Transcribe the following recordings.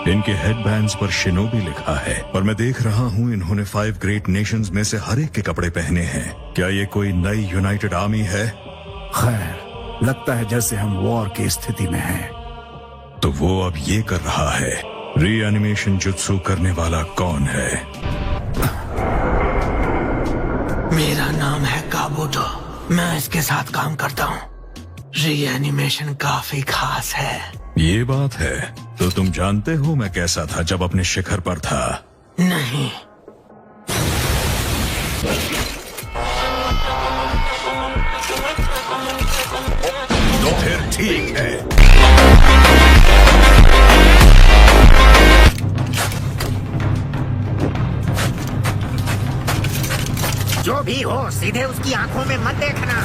इनके हेडबैंड्स पर शिनोबी लिखा है, पर मैं देख रहा हूँ इन्होंने 5 ग्रेट नेशंस में से हर एक के कपड़े पहने हैं। क्या ये कोई नई यूनाइटेड आर्मी है? खैर, लगता है जैसे हम वॉर की स्थिति में हैं। तो वो अब ये कर रहा है। रीएनिमेशन जुत्सु करने वाला कौन है? मेरा नाम है काबूटो। मैं इसके साथ काम करता हूँ। रीएनिमेशन काफी खास है। ये बात है। तो तुम जानते हो मैं कैसा था जब अपने शिखर पर था? नहीं। तो फिर ठीक है। जो भी हो, सीधे उसकी आंखों में मत देखना।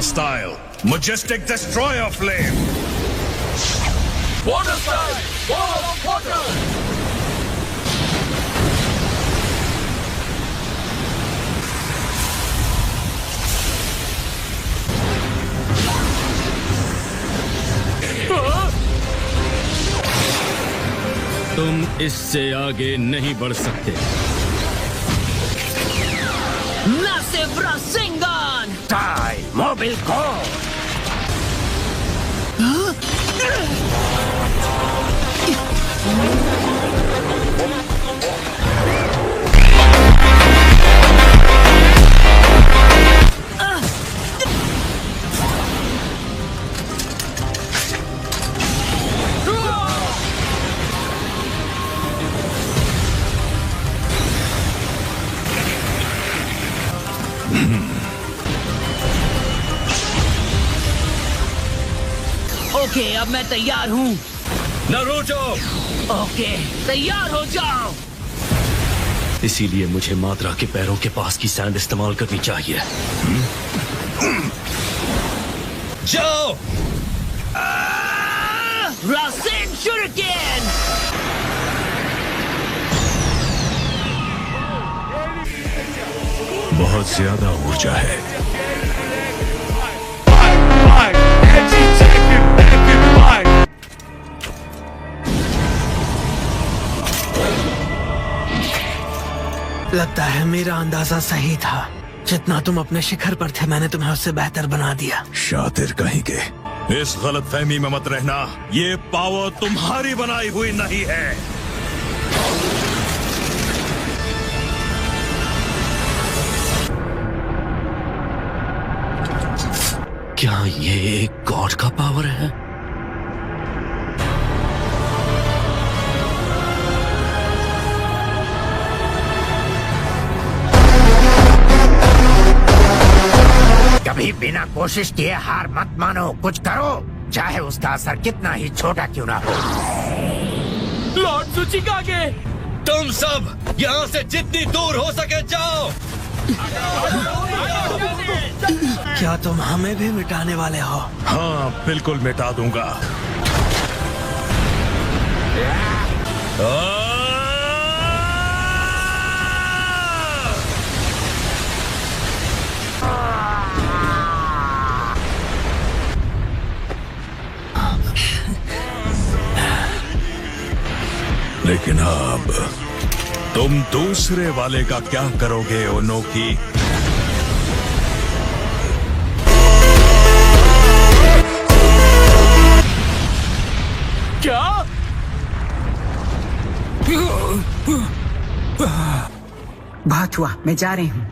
Style, majestic destroyer flame. Water style, wall of water. तुम इससे आगे नहीं बढ़ सकते। Massive Rasengan! Die, Mobile Go! Okay, अब मैं तैयार हूँ। नारुतो! ओके, तैयार हो जाओ। इसीलिए मुझे माद्रा के पैरों के पास की सैंड इस्तेमाल करनी चाहिए। जाओ! रासेन शुरिकेन! बहुत ज्यादा ऊर्जा है। लगता है मेरा अंदाजा सही था। जितना तुम अपने शिखर पर थे, मैंने तुम्हें उससे बेहतर बना दिया। शातिर कहीं के। इस गलतफहमी में मत रहना। ये पावर तुम्हारी बनाई हुई नहीं है। क्या ये एक गॉड का पावर है? कभी बिना कोशिश किए हार मत मानो। कुछ करो, चाहे उसका असर कितना ही छोटा क्यों ना हो। लॉर्ड सुचिकागे! तुम सब यहाँ से जितनी दूर हो सके जाओ। क्या तुम हमें भी मिटाने वाले हो? हाँ, बिल्कुल मिटा दूंगा। लेकिन अब तुम दूसरे वाले का क्या करोगे ओनोकी? क्या? बहुत हुआ, मैं जा रही हूँ।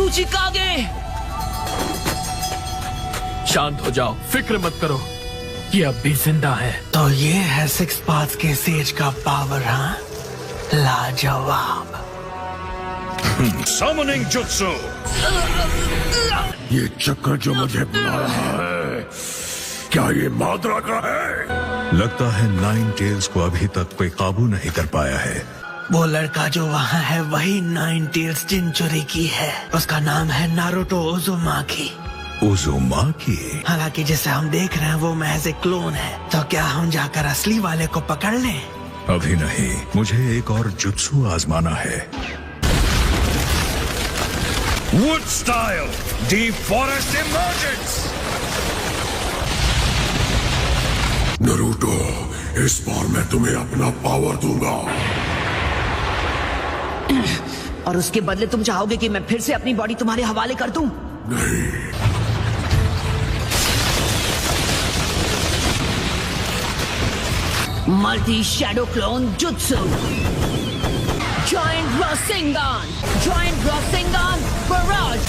सूचिकागे। शांत हो जाओ, फिक्र मत करो, ये अब भी जिंदा है। तो ये है सिक्स पाथ्स के सेज का पावर, हाँ? लाजवाब। Summoning Jutsu! ये चक्र जो मुझे बुला रहा है, क्या ये माद्रा का है? लगता है नाइन टेल्स को अभी तक कोई काबू नहीं कर पाया है। वो लड़का जो वहाँ है वही नाइन टेल्स जिनचुरी की है। उसका नाम है नारुतो उज़ुमाकी। उज़ुमाकी? हालांकि जिसे हम देख रहे हैं वो महज एक क्लोन है। तो क्या हम जाकर असली वाले को पकड़ लें? अभी नहीं, मुझे एक और जुत्सु आजमाना है। Wood style, deep forest emergence. Naruto, इस बार मैं तुम्हें अपना पावर दूंगा। और उसके बदले तुम चाहोगे कि मैं फिर से अपनी बॉडी तुम्हारे हवाले कर दूं? नहीं। मल्टी शैडो क्लोन जुत्सु, जॉइंट रॉसिंगन, जॉइंट रॉसिंगन बराज।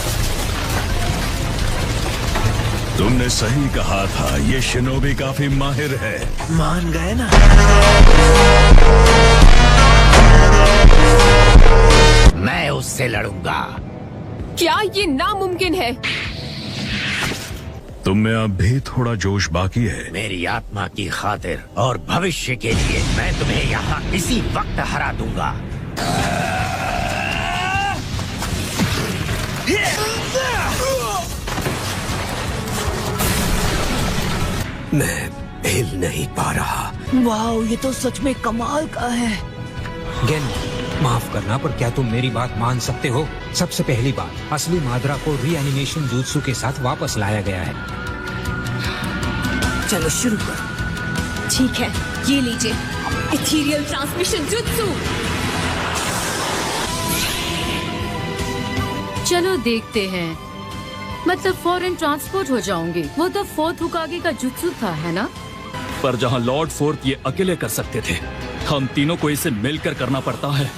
तुमने सही कहा था, ये शिनोबी काफी माहिर है। मान गए ना? मैं उससे लड़ूंगा। क्या ये नामुमकिन है? तुम में अब भी थोड़ा जोश बाकी है। मेरी आत्मा की खातिर और भविष्य के लिए मैं तुम्हें यहाँ इसी वक्त हरा दूंगा। मैं हिल नहीं पा रहा। वाओ, ये तो सच में कमाल का है। गेन, माफ करना पर क्या तुम मेरी बात मान सकते हो? सबसे पहली बात, असली माद्रा को रीएनिमेशन जुत्सु के साथ वापस लाया गया है। चलो शुरू करो। ठीक है, ये लीजिए इथीरियल ट्रांसमिशन जुत्सु। चलो देखते हैं, मतलब फॉरेन ट्रांसपोर्ट हो जाऊंगी। वो तो फोर्थ हुकागे का जुत्सु था, है ना? पर जहाँ लॉर्ड फोर्थ ये अकेले कर सकते थे, हम तीनों को इसे मिलकर करना पड़ता है।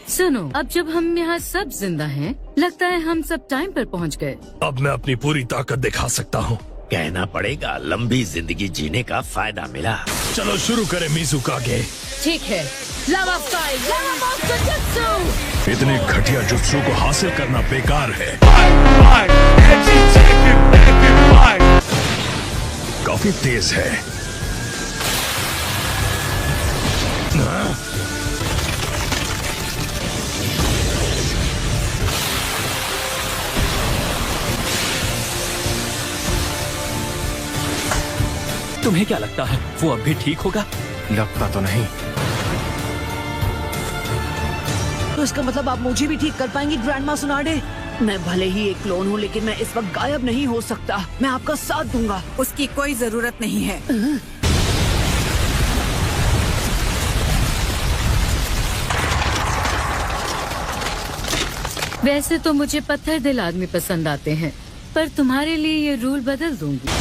सुनो, अब जब हम यहाँ सब जिंदा हैं, लगता है हम सब टाइम पर पहुँच गए। अब मैं अपनी पूरी ताकत दिखा सकता हूँ। कहना पड़ेगा लंबी जिंदगी जीने का फायदा मिला। चलो शुरू करें मिज़ुकागे। ठीक है, लावा स्काई, लावा मॉन्स्टर जुत्सु। इतने घटिया जुत्सु को हासिल करना बेकार है। काफी तेज है। तुम्हें क्या लगता है वो अब भी ठीक होगा? लगता तो नहीं। तो इसका मतलब आप मुझे भी ठीक कर पाएंगी ग्रैंडमा सुनाडे? मैं भले ही एक क्लोन हूँ, लेकिन मैं इस वक्त गायब नहीं हो सकता। मैं आपका साथ दूंगा। उसकी कोई जरूरत नहीं है। वैसे तो मुझे पत्थर दिल आदमी पसंद आते हैं, पर तुम्हारे लिए ये रूल बदल दूंगी।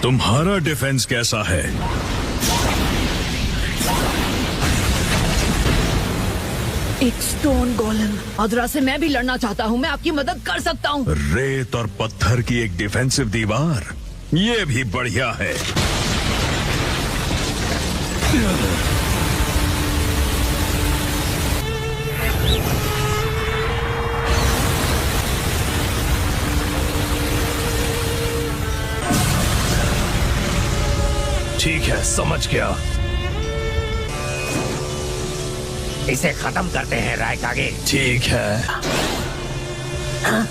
तुम्हारा डिफेंस कैसा है? एक स्टोन गोलम। अदरा से मैं भी लड़ना चाहता हूँ। मैं आपकी मदद कर सकता हूँ। रेत और पत्थर की एक डिफेंसिव दीवार, ये भी बढ़िया है। ठीक है, समझ गया। इसे खत्म करते हैं रायकागे। ठीक है। हाँ?